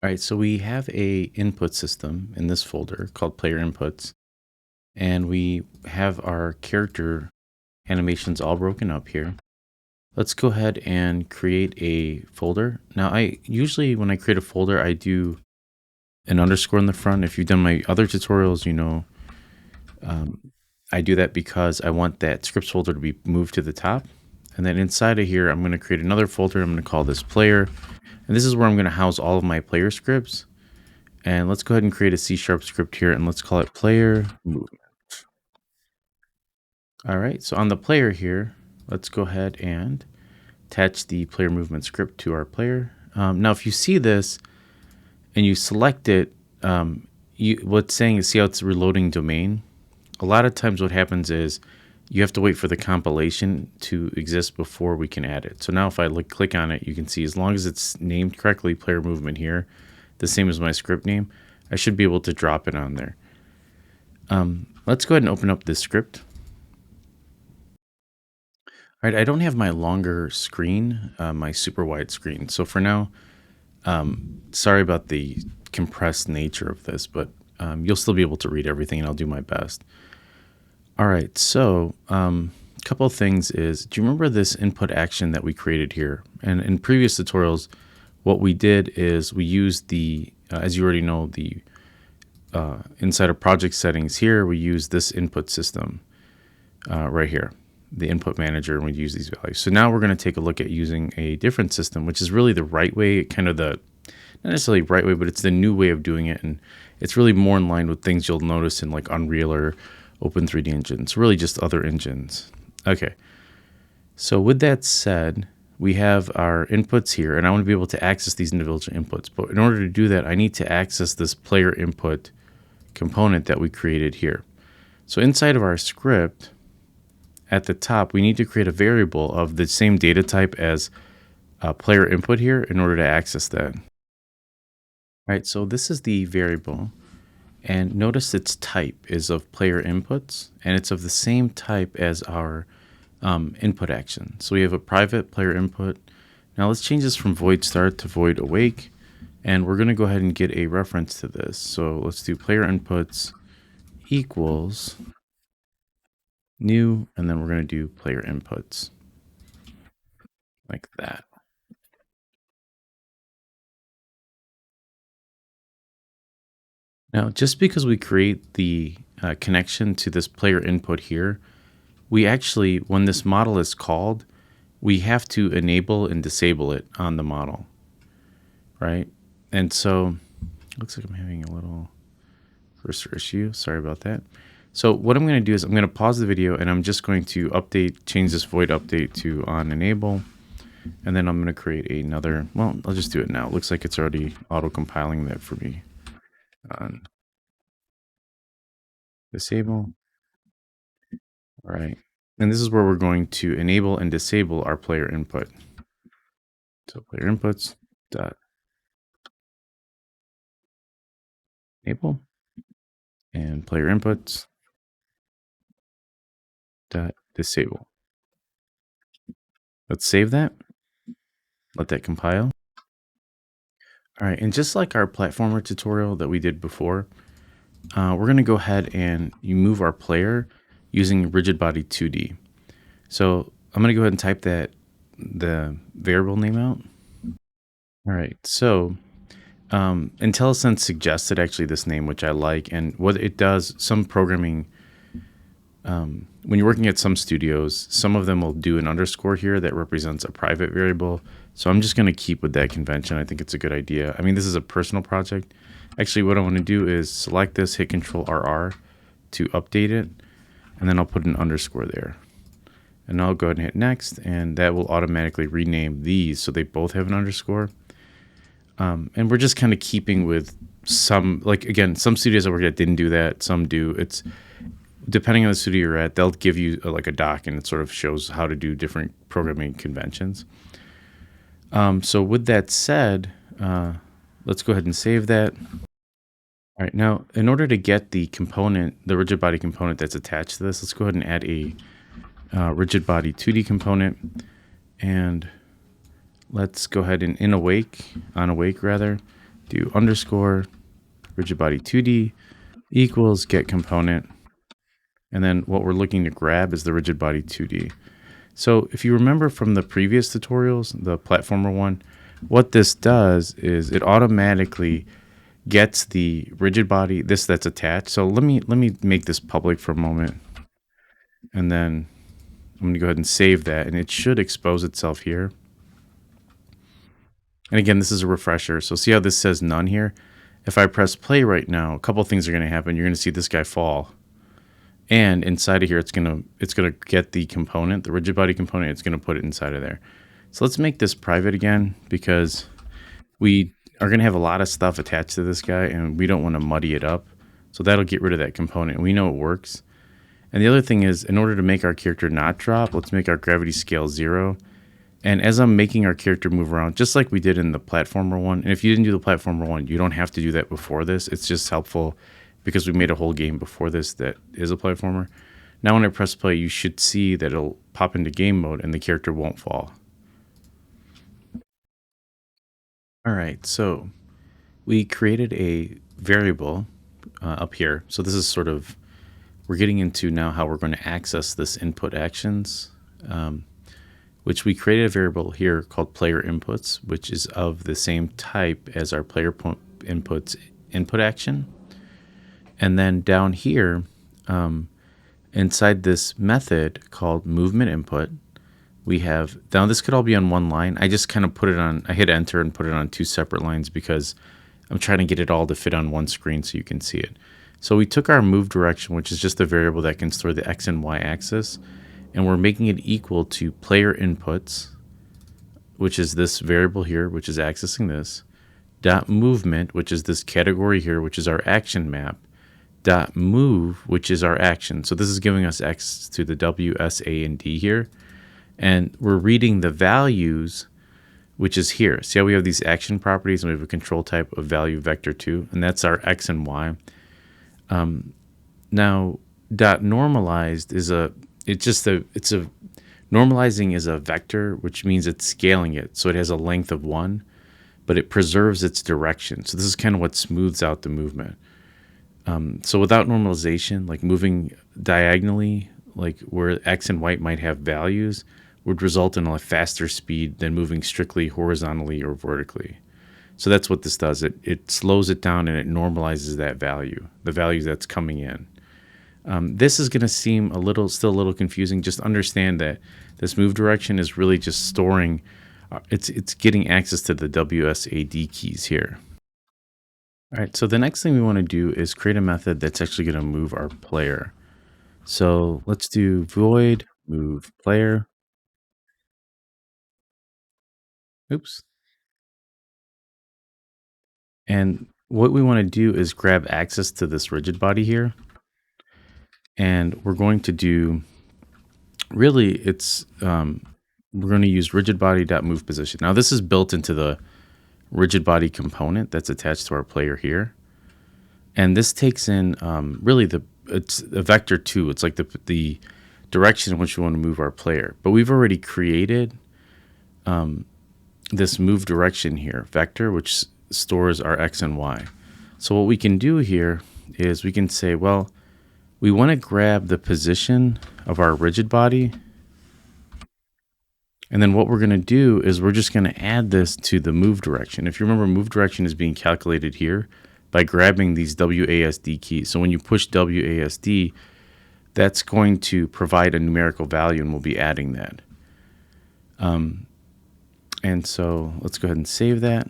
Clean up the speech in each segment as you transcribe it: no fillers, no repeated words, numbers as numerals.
All right, so we have a input system in this folder called player inputs, and we have our character animations all broken up here. Let's go ahead and create a folder. Now, I usually when I create a folder, I do an underscore in the front. If you've done my other tutorials, you know um, I do that because I want that scripts folder to be moved to the top. And then inside of here, I'm going to create another folder. I'm going to call this player, and this is where I'm going to house all of my player scripts. And let's go ahead and create a C# script here, and let's call it player movement. All right, so on the player here, let's go ahead and attach the player movement script to our player. Now, if you see this and you select it, what's saying is see how it's reloading domain. A lot of times what happens is you have to wait for the compilation to exist before we can add it. So now if I click on it, you can see as long as it's named correctly, player movement here, the same as my script name, I should be able to drop it on there. Let's go ahead and open up this script. All right, I don't have my longer screen, my super wide screen. So for now, sorry about the compressed nature of this, but you'll still be able to read everything, and I'll do my best. All right, so a couple of things is, do you remember this input action that we created here? And in previous tutorials, what we did is we used the, as you already know, the inside of project settings here, we use this input system right here, the input manager, and we use these values. So now we're going to take a look at using a different system, which is really the right way, kind of the, not necessarily right way, but it's the new way of doing it. And it's really more in line with things you'll notice in like Unreal or Open3D engines, really just other engines. Okay, so with that said, we have our inputs here, and I want to be able to access these individual inputs. But in order to do that, I need to access this player input component that we created here. So inside of our script, at the top, we need to create a variable of the same data type as player input here in order to access that. All right, so this is the variable. And notice its type is of player inputs, and it's of the same type as our input action. So we have a private player input. Now let's change this from void start to void awake. And we're going to go ahead and get a reference to this. So let's do player inputs equals new, and then we're going to do player inputs like that. Now, just because we create the connection to this player input here, we actually, when this model is called, we have to enable and disable it on the model, right? And so, looks like I'm having a little cursor issue. Sorry about that. So what I'm going to do is I'm going to pause the video, and I'm just going to change this void update to on enable. And then I'm going to create another, well, I'll just do it now. It looks like it's already auto-compiling that for me. On disable. All right. And this is where we're going to enable and disable our player input. So player inputs dot enable and player inputs dot disable. Let's save that. Let that compile. All right, and just like our platformer tutorial that we did before, we're going to go ahead and you move our player using rigid body 2D. So I'm going to go ahead and type the variable name out. All right, so IntelliSense suggested actually this name, which I like, and what it does, some programming, when you're working at some studios, some of them will do an underscore here that represents a private variable. So I'm just going to keep with that convention. I think it's a good idea. I mean, this is a personal project. Actually, what I want to do is select this, hit Control RR to update it, and then I'll put an underscore there. And I'll go ahead and hit next, and that will automatically rename these so they both have an underscore. And we're just kind of keeping with some, like, again, some studios I work at didn't do that. Some do. It's depending on the studio you're at, they'll give you like a doc, and it sort of shows how to do different programming conventions. So with that said, let's go ahead and save that. All right, now in order to get the component, the rigid body component that's attached to this, let's go ahead and add a rigid body 2D component, and let's go ahead and on awake rather, do underscore rigid body 2D equals get component. And then what we're looking to grab is the rigid body 2D. So if you remember from the previous tutorials, the platformer one, what this does is it automatically gets the rigid body, this that's attached. So let me make this public for a moment. And then I'm going to go ahead and save that, and it should expose itself here. And again, this is a refresher. So see how this says none here? If I press play right now, a couple things are going to happen. You're going to see this guy fall. And inside of here, it's gonna get the component, the rigid body component. It's gonna put it inside of there. So let's make this private again, because we are gonna have a lot of stuff attached to this guy, and we don't want to muddy it up. So that'll get rid of that component. We know it works. And the other thing is, in order to make our character not drop, let's make our gravity scale 0. And as I'm making our character move around, just like we did in the platformer one, and if you didn't do the platformer one, you don't have to do that before this. It's just helpful because we made a whole game before this that is a platformer. Now when I press play, you should see that it'll pop into game mode and the character won't fall. All right, so we created a variable up here. So this is sort of, we're getting into now how we're going to access this input actions, which we created a variable here called player inputs, which is of the same type as our player inputs input action. And then down here, inside this method called movement input, we have, now this could all be on one line. I just kind of put it on, I hit enter and put it on 2 separate lines because I'm trying to get it all to fit on one screen so you can see it. So we took our move direction, which is just a variable that can store the X and Y axis, and we're making it equal to player inputs, which is this variable here, which is accessing this, dot movement, which is this category here, which is our action map, dot move, which is our action. So this is giving us access to the W, S, A, and D here. And we're reading the values, which is here. See how we have these action properties and we have a control type of value vector 2, and that's our X and Y. Now, dot normalized is normalizing is a vector, which means it's scaling it. So it has a length of 1, but it preserves its direction. So this is kind of what smooths out the movement. So without normalization, like moving diagonally, like where X and Y might have values, would result in a faster speed than moving strictly horizontally or vertically. So that's what this does. It slows it down and it normalizes that value, the value that's coming in. This is going to seem still a little confusing. Just understand that this move direction is really just storing, it's getting access to the WSAD keys here. All right, so the next thing we want to do is create a method that's actually going to move our player. So let's do void move player. Oops. And what we want to do is grab access to this rigid body here. And we're going to do, really, we're going to use rigid body.move position. Now this is built into the rigid body component that's attached to our player here. And this takes in really it's a vector 2. It's like the direction in which we want to move our player. But we've already created this move direction here, vector, which stores our X and Y. So what we can do here is we can say, well, we want to grab the position of our rigid body. And then what we're going to do is we're just going to add this to the move direction. If you remember, move direction is being calculated here by grabbing these WASD keys. So when you push WASD, that's going to provide a numerical value, and we'll be adding that. And so let's go ahead and save that.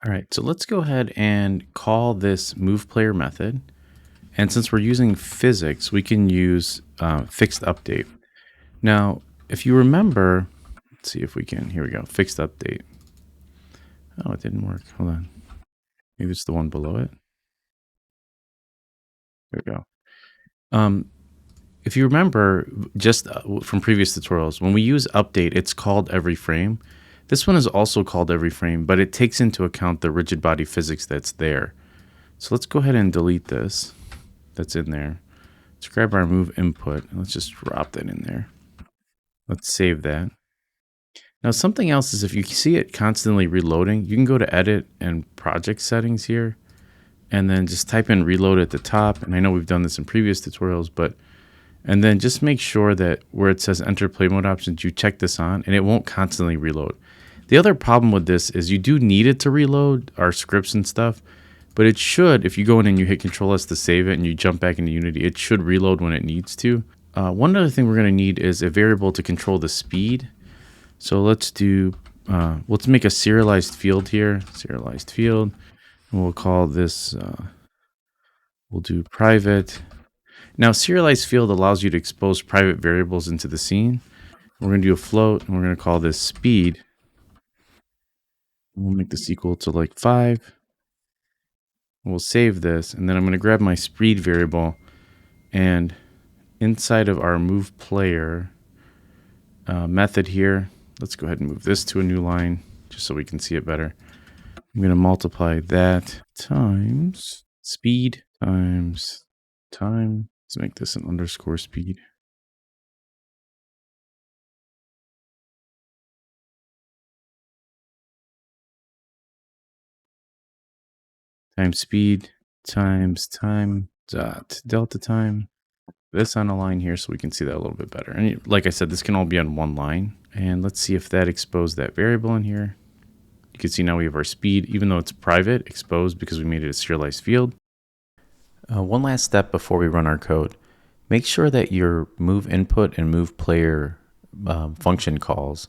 All right, so let's go ahead and call this move player method. And since we're using physics, we can use fixed update. Now, if you remember, let's see if we can, here we go, fixed update. Oh, it didn't work. Hold on. Maybe it's the one below it. There we go. If you remember, just from previous tutorials, when we use update, it's called every frame. This one is also called every frame, but it takes into account the rigid body physics that's there. So let's go ahead and delete this that's in there. Let's grab our move input and let's just drop that in there. Let's save that. Now, something else is if you see it constantly reloading, you can go to edit and project settings here and then just type in reload at the top. And I know we've done this in previous tutorials, but and then just make sure that where it says enter play mode options, you check this on and it won't constantly reload. The other problem with this is you do need it to reload our scripts and stuff, but it should, if you go in and you hit Control S to save it and you jump back into Unity, it should reload when it needs to. One other thing we're going to need is a variable to control the speed. So let's make a serialized field here, serialized field, and we'll call this, we'll do private. Now, serialized field allows you to expose private variables into the scene. We're going to do a float, and we're going to call this speed. We'll make this equal to like 5. We'll save this, and then I'm going to grab my speed variable, and inside of our move player method here, let's go ahead and move this to a new line just so we can see it better. I'm going to multiply that times speed times time. Let's make this an underscore speed. Times speed times time dot delta time. This on a line here so we can see that a little bit better. And like I said, this can all be on one line. And let's see if that exposed that variable in here. You can see now we have our speed, even though it's private, exposed because we made it a serialized field. One last step before we run our code. Make sure that your move input and move player function calls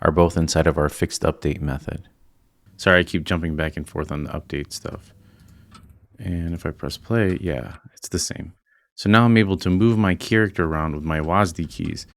are both inside of our fixed update method. Sorry, I keep jumping back and forth on the update stuff. And if I press play, yeah, it's the same. So now I'm able to move my character around with my WASD keys.